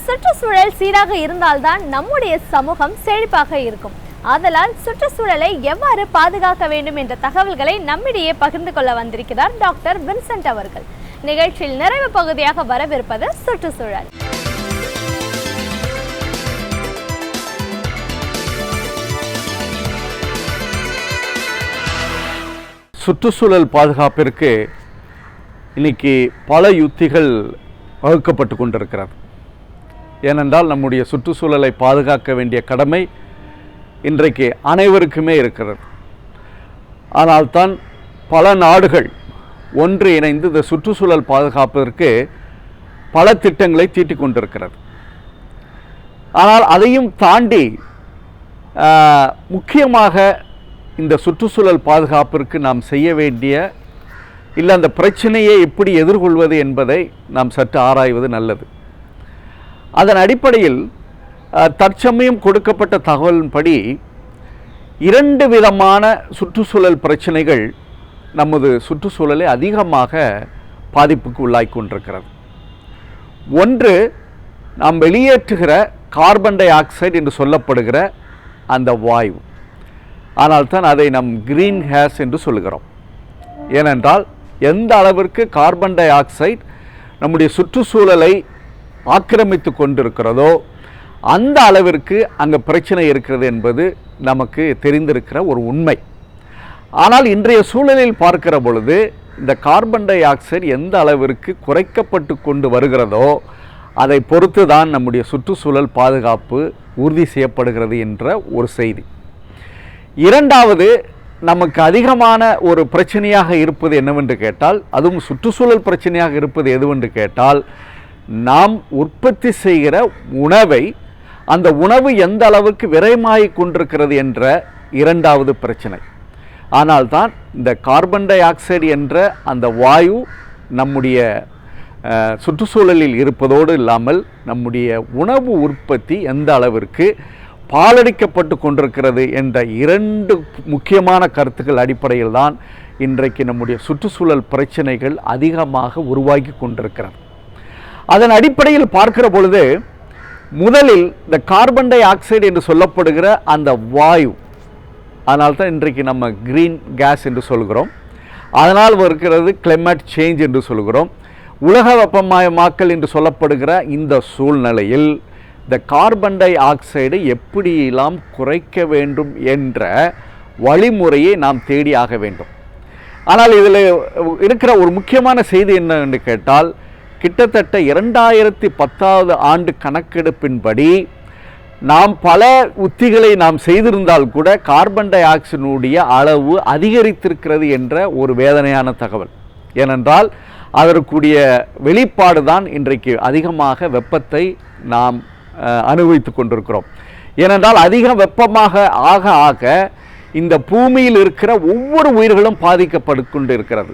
சுற்றுச்சூழல் சீராக இருந்தால்தான் நம்முடைய சமூகம் செழிப்பாக இருக்கும். ஆதலால் சுற்றுச்சூழலை எவ்வாறு பாதுகாக்க வேண்டும் என்ற தகவல்களை நம்மிடையே பகிர்ந்து கொள்ள வந்திருக்கிறார் டாக்டர் வின்சென்ட் அவர்கள். நிகழ்ச்சியில் நிறைவு பகுதியாக வரவிருப்பது சுற்றுச்சூழல். சுற்றுச்சூழல் பாதுகாப்பிற்கு இன்னைக்கு பல யுத்திகள் வகுக்கப்பட்டு கொண்டிருக்கிறது. ஏனென்றால் நம்முடைய சுற்றுச்சூழலை பாதுகாக்க வேண்டிய கடமை இன்றைக்கு அனைவருக்குமே இருக்கிறது. ஆனால் தான் பல நாடுகள் ஒன்று இணைந்து இந்த சுற்றுச்சூழல் பாதுகாப்பதற்கு பல திட்டங்களை தீட்டிக் கொண்டிருக்கிறது. ஆனால் அதையும் தாண்டி முக்கியமாக இந்த சுற்றுச்சூழல் பாதுகாப்பிற்கு நாம் செய்ய வேண்டிய இல்லை அந்த பிரச்சனையை எப்படி எதிர்கொள்வது என்பதை நாம் சற்று ஆராய்வது நல்லது. அதன் அடிப்படையில் தற்சமயம் கொடுக்கப்பட்ட தகவலின்படி 2 விதமான சுற்றுச்சூழல் பிரச்சனைகள் நமது சுற்றுச்சூழலை அதிகமாக பாதிப்புக்கு உள்ளாகி கொண்டிருக்கிறது. ஒன்று, நாம் வெளியேற்றுகிற கார்பன் டை ஆக்சைடு என்று சொல்லப்படுகிற அந்த வாயு. ஆனால் தான் அதை நாம் கிரீன் கேஸ் என்று சொல்லுகிறோம். ஏனென்றால் எந்த அளவிற்கு கார்பன் டை ஆக்சைடு நம்முடைய சுற்றுச்சூழலை ஆக்கிரமித்து கொண்டிருக்கிறதோ அந்த அளவிற்கு அங்கே பிரச்சனை இருக்கிறது என்பது நமக்கு தெரிந்திருக்கிற ஒரு உண்மை. ஆனால் இன்றைய சூழலில் பார்க்கிற பொழுது இந்த கார்பன் டை ஆக்சைடு எந்த அளவிற்கு குறைக்கப்பட்டு கொண்டு வருகிறதோ அதை பொறுத்து தான் நம்முடைய சுற்றுச்சூழல் பாதுகாப்பு உறுதி செய்யப்படுகிறது என்ற ஒரு செய்தி. இரண்டாவது, நமக்கு அதிகமான ஒரு பிரச்சனையாக இருப்பது என்னவென்று கேட்டால், அதுவும் சுற்றுச்சூழல் பிரச்சனையாக இருப்பது எதுவென்று கேட்டால், நாம் உற்பத்தி செய்கிற உணவை அந்த உணவு எந்த அளவுக்கு விரயமாகிக் கொண்டிருக்கிறது என்ற இரண்டாவது பிரச்சனை. ஆனால் தான் இந்த கார்பன் டை ஆக்சைடு என்ற அந்த வாயு நம்முடைய சுற்றுச்சூழலில் இருப்பதோடு இல்லாமல் நம்முடைய உணவு உற்பத்தி எந்த அளவிற்கு பாலடிக்கப்பட்டு கொண்டிருக்கிறது என்ற 2 முக்கியமான கருத்துக்கள் அடிப்படையில் தான் இன்றைக்கு நம்முடைய சுற்றுச்சூழல் பிரச்சனைகள் அதிகமாக உருவாகி கொண்டிருக்கிறது. அதன் அடிப்படையில் பார்க்கிற பொழுது முதலில் இந்த கார்பன் டை ஆக்சைடு என்று சொல்லப்படுகிற அந்த வாயு, அதனால் தான் இன்றைக்கு நம்ம கிரீன் கேஸ் என்று சொல்கிறோம். அதனால் இருக்கிறது கிளைமேட் சேஞ்ச் என்று சொல்கிறோம். உலக வெப்பமயமாக்கல் என்று சொல்லப்படுகிற இந்த சூழ்நிலையில் இந்த கார்பன் டை ஆக்சைடை எப்படியெல்லாம் குறைக்க வேண்டும் என்ற வழிமுறையை நாம் தேடி ஆக வேண்டும். ஆனால் இதில் இருக்கிற ஒரு முக்கியமான செய்தி என்னவென்று கேட்டால், கிட்டத்தட்ட 2010 ஆண்டு கணக்கெடுப்பின்படி நாம் பல உத்திகளை நாம் செய்திருந்தால் கூட கார்பன் டை ஆக்சைடுடைய அளவு அதிகரித்திருக்கிறது என்ற ஒரு வேதனையான தகவல். ஏனென்றால் அதற்குரிய வெளிப்பாடு தான் இன்றைக்கு அதிகமாக வெப்பத்தை நாம் அனுபவித்து கொண்டிருக்கிறோம். ஏனென்றால் அதிக வெப்பமாக ஆக ஆக இந்த பூமியில் இருக்கிற ஒவ்வொரு உயிர்களும் பாதிக்கப்பட்டு கொண்டு இருக்கிறது.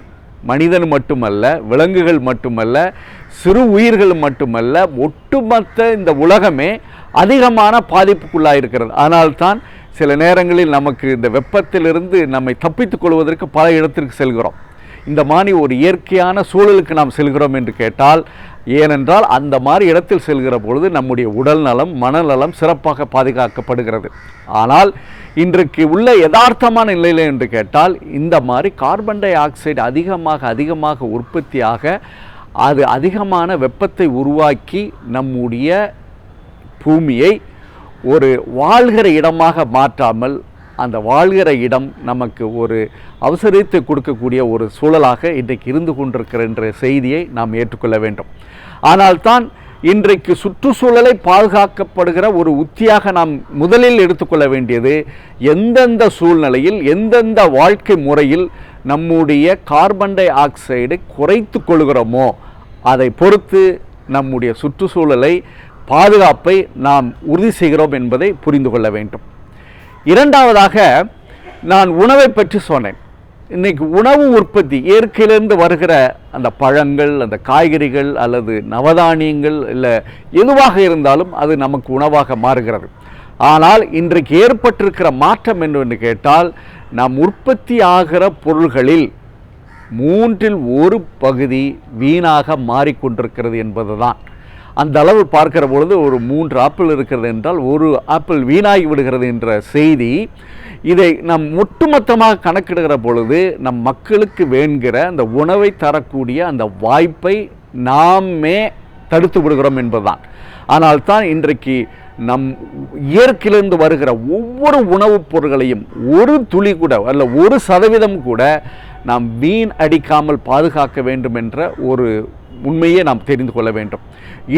மனிதன் மட்டுமல்ல, விலங்குகள் மட்டுமல்ல, சிறு உயிர்கள் மட்டுமல்ல, ஒட்டுமொத்த இந்த உலகமே அதிகமான பாதிப்புக்குள்ளாயிருக்கிறது. ஆனால்தான் சில நேரங்களில் நமக்கு இந்த வெப்பத்திலிருந்து நம்மை தப்பித்துக் கொள்வதற்கு பல இடத்திற்கு செல்கிறோம். இந்த மாதிரி ஒரு இயற்கையான சூழலுக்கு நாம் செல்கிறோம் என்று கேட்டால், ஏனென்றால் அந்த மாதிரி இடத்தில் செல்கிற பொழுது நம்முடைய உடல் நலம், மனநலம் சிறப்பாக பாதுகாக்கப்படுகிறது. ஆனால் இன்றைக்கு உள்ள யதார்த்தமான நிலையில் என்று கேட்டால், இந்த மாதிரி கார்பன் டை ஆக்சைடு அதிகமாக உற்பத்தியாக அது அதிகமான வெப்பத்தை உருவாக்கி நம்முடைய பூமியை ஒரு வாழ்கிற இடமாக மாற்றாமல் அந்த வாழ்கிற இடம் நமக்கு ஒரு அவசரத்தை கொடுக்கக்கூடிய ஒரு சூழலாக இன்றைக்கு இருந்து கொண்டிருக்கிற என்ற செய்தியை நாம் ஏற்றுக்கொள்ள வேண்டும். ஆனால் தான் இன்றைக்கு சுற்றுச்சூழலை பாதுகாக்கப்படுகிற ஒரு உத்தியாக நாம் முதலில் எடுத்துக்கொள்ள வேண்டியது, எந்தெந்த சூழ்நிலையில் எந்தெந்த வாழ்க்கை முறையில் நம்முடைய கார்பன் டை ஆக்சைடை குறைத்து கொள்கிறோமோ அதை பொறுத்து நம்முடைய சுற்றுச்சூழலை பாதுகாப்பை நாம் உறுதி செய்கிறோம் என்பதை புரிந்து கொள்ள வேண்டும். இரண்டாவதாக, நான் உணவை பற்றி சொன்னேன். இன்னைக்கு உணவு உற்பத்தி இயற்கையிலிருந்து வருகிற அந்த பழங்கள், அந்த காய்கறிகள் அல்லது நவதானியங்கள் இல்லை எதுவாக இருந்தாலும் அது நமக்கு உணவாக மாறுகிறது. ஆனால் இன்றைக்கு ஏற்பட்டிருக்கிற மாற்றம் என்னவென்று கேட்டால், நாம் உற்பத்தி ஆகிற பொருள்களில் 1/3 வீணாக மாறிக்கொண்டிருக்கிறது என்பதுதான். அந்த அளவு பார்க்கிற பொழுது ஒரு 3 ஆப்பிள் இருக்கிறது என்றால் 1 ஆப்பிள் வீணாகி விடுகிறது என்ற செய்தி. இதை நாம் ஒட்டுமொத்தமாக கணக்கிடுகிற பொழுது நம் மக்களுக்கு வேண்கிற அந்த உணவை தரக்கூடிய அந்த வாய்ப்பை நாமே தடுத்து விடுகிறோம் என்பதுதான். ஆனால் தான் இன்றைக்கு நம் இயற்கையிலிருந்து வருகிற ஒவ்வொரு உணவுப் பொருட்களையும் ஒரு துளி கூட அல்ல 1% கூட நாம் வீண் அடிக்காமல் பாதுகாக்க வேண்டும் என்ற ஒரு உண்மையை நாம் தெரிந்து கொள்ள வேண்டும்.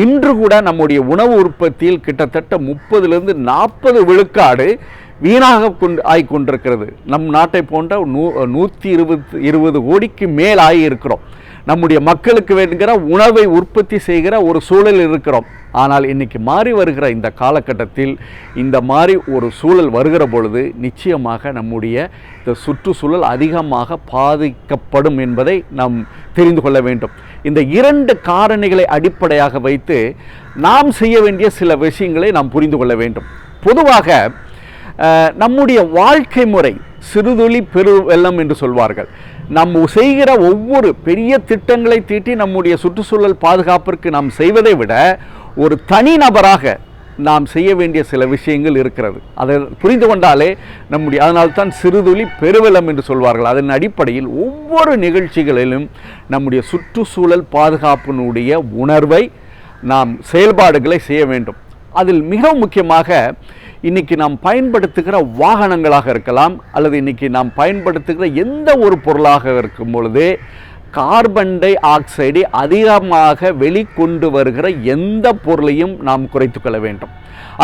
இன்று கூட நம்முடைய உணவு உற்பத்தியில் கிட்டத்தட்ட 30லிருந்து 40 விழுக்காடு வீணாக ஆகிக்கொண்டிருக்கிறது. நம் நாட்டை போன்ற 120 கோடிக்கு மேல் ஆகியிருக்கிறோம். நம்முடைய மக்களுக்கு வேண்டுகிற உணவை உற்பத்தி செய்கிற ஒரு சூழல் இருக்கிறோம். ஆனால் இன்னைக்கு மாறி வருகிற இந்த காலகட்டத்தில் இந்த மாதிரி ஒரு சூழல் வருகிற பொழுது நிச்சயமாக நம்முடைய இந்த சுற்றுச்சூழல் அதிகமாக பாதிக்கப்படும் என்பதை நாம் தெரிந்து கொள்ள வேண்டும். இந்த 2 காரணிகளை அடிப்படையாக வைத்து நாம் செய்ய வேண்டிய சில விஷயங்களை நாம் புரிந்து கொள்ள வேண்டும். பொதுவாக நம்முடைய வாழ்க்கை முறை சிறுதுளி பெருவெள்ளம் என்று சொல்வார்கள். நாம் செய்கிற ஒவ்வொரு பெரிய திட்டங்களை தீட்டி நம்முடைய சுற்றுச்சூழல் பாதுகாப்பிற்கு நாம் செய்வதை விட ஒரு தனிநபராக நாம் செய்ய வேண்டிய சில விஷயங்கள் இருக்கிறது. அதை புரிந்து கொண்டாலே அதனால்தான் சிறுதுளி பெருவெள்ளம் என்று சொல்வார்கள். அதன் அடிப்படையில் ஒவ்வொரு நிகழ்ச்சிகளிலும் நம்முடைய சுற்றுச்சூழல் பாதுகாப்பினுடைய உணர்வை நாம் செயல்பாடுகளை செய்ய வேண்டும். அதில் மிக முக்கியமாக இன்றைக்கி நாம் பயன்படுத்துகிற வாகனங்களாக இருக்கலாம் அல்லது இன்றைக்கி நாம் பயன்படுத்துகிற எந்த ஒரு பொருளாக இருக்கும் பொழுது கார்பன் டை ஆக்சைடை அதிகமாக வெளிக்கொண்டு வருகிற எந்த பொருளையும் நாம் குறைத்து கொள்ள வேண்டும்.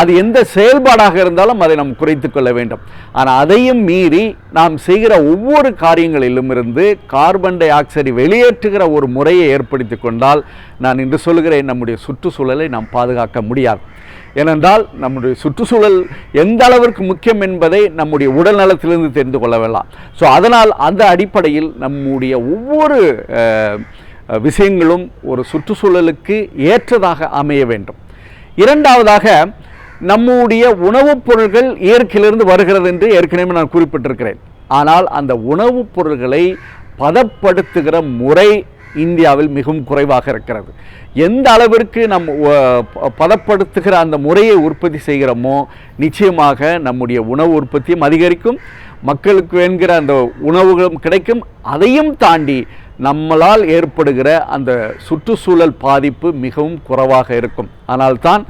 அது எந்த செயல்பாடாக இருந்தாலும் அதை நாம் குறைத்து கொள்ள வேண்டும். ஆனால் அதையும் மீறி நாம் செய்கிற ஒவ்வொரு காரியங்களிலும் இருந்து கார்பன் டை ஆக்சைடை வெளியேற்றுகிற ஒரு முறையை ஏற்படுத்தி கொண்டால் நான் இன்று சொல்கிறேன், நம்முடைய சுற்றுச்சூழலை நாம் பாதுகாக்க முடியாது. ஏனென்றால் நம்முடைய சுற்றுச்சூழல் எந்த அளவிற்கு முக்கியம் என்பதை நம்முடைய உடல் நலத்திலிருந்து தெரிந்து கொள்ள வேண்டாம். ஸோ அதனால் அந்த அடிப்படையில் நம்முடைய ஒவ்வொரு விஷயங்களும் ஒரு சுற்றுச்சூழலுக்கு ஏற்றதாக அமைய வேண்டும். இரண்டாவதாக, நம்முடைய உணவுப் பொருட்கள் இயற்கையிலிருந்து வருகிறது என்று ஏற்கனவே நான் குறிப்பிட்டிருக்கிறேன். ஆனால் அந்த உணவுப் பொருட்களை பதப்படுத்துகிற முறை இந்தியாவில் மிகவும் குறைவாக இருக்கிறது. எந்த அளவிற்கு நம் பதப்படுத்துகிற அந்த முறையை உற்பத்தி செய்கிறோமோ நிச்சயமாக நம்முடைய உணவு உற்பத்தியும் அதிகரிக்கும், மக்களுக்கு வேண்கிற அந்த உணவுகளும் கிடைக்கும். அதையும் தாண்டி நம்மளால் ஏற்படுகிற அந்த சுற்றுச்சூழல் பாதிப்பு மிகவும் குறைவாக இருக்கும். ஆனால்தான்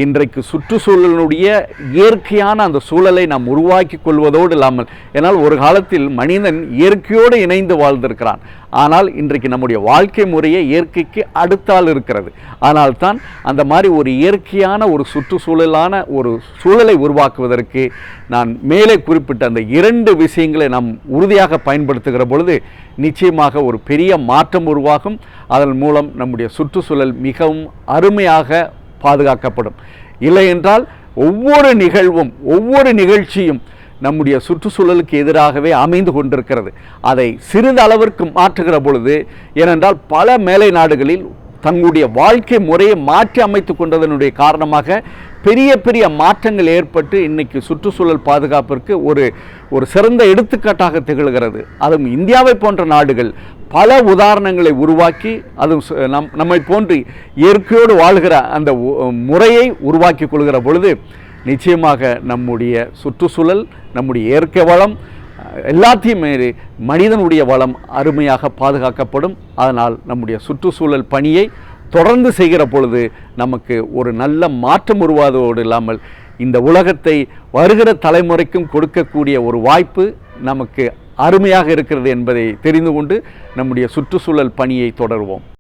இன்றைக்கு சுற்றுச்சூழலுடைய இயற்கையான அந்த சூழலை நாம் உருவாக்கி கொள்வதோடு இல்லாமல், ஏன்னால் ஒரு காலத்தில் மனிதன் இயற்கையோடு இணைந்து வாழ்ந்திருக்கிறான். ஆனால் இன்றைக்கு நம்முடைய வாழ்க்கை முறையே இயற்கைக்கு அடுத்தால் இருக்கிறது. ஆனால் தான் அந்த மாதிரி ஒரு இயற்கையான ஒரு சுற்றுச்சூழலான ஒரு சூழலை உருவாக்குவதற்கு நான் மேலே குறிப்பிட்ட அந்த 2 விஷயங்களை நாம் உறுதியாக பயன்படுத்துகிற பொழுது நிச்சயமாக ஒரு பெரிய மாற்றம் உருவாகும். அதன் மூலம் நம்முடைய சுற்றுச்சூழல் மிகவும் அருமையாக பாதுகாக்கப்படும். இல்லை என்றால் ஒவ்வொரு நிகழ்வும் ஒவ்வொரு நிகழ்ச்சியும் நம்முடைய சுற்றுச்சூழலுக்கு எதிராகவே அமைந்து கொண்டிருக்கிறது. அதை சிறிதளவிற்கு மாற்றுகிற பொழுது, ஏனென்றால் பல மேலை நாடுகளில் தங்களுடைய வாழ்க்கை முறையை மாற்றி அமைத்து கொண்டதனுடைய காரணமாக பெரிய பெரிய மாற்றங்கள் ஏற்பட்டு இன்னைக்கு சுற்றுச்சூழல் பாதுகாப்பிற்கு ஒரு சிறந்த எடுத்துக்காட்டாக திகழ்கிறது. அதுவும் இந்தியாவை போன்ற நாடுகள் பல உதாரணங்களை உருவாக்கி அதுவும் நம்மை போன்று இயற்கையோடு வாழ்கிற அந்த முறையை உருவாக்கி கொள்கிற பொழுது நிச்சயமாக நம்முடைய சுற்றுச்சூழல், நம்முடைய இயற்கை வளம் எல்லாத்தையும் மனிதனுடைய வளம் அருமையாக பாதுகாக்கப்படும். அதனால் நம்முடைய சுற்றுச்சூழல் பணியை தொடர்ந்து செய்கிற பொழுது நமக்கு ஒரு நல்ல மாற்றம் உருவாவதோடு இல்லாமல் இந்த உலகத்தை வருகிற தலைமுறைக்கும் கொடுக்கக்கூடிய ஒரு வாய்ப்பு நமக்கு அருமையாக இருக்கிறது என்பதை தெரிந்து கொண்டு நம்முடைய சுற்றுச்சூழல் பணியை தொடருவோம்.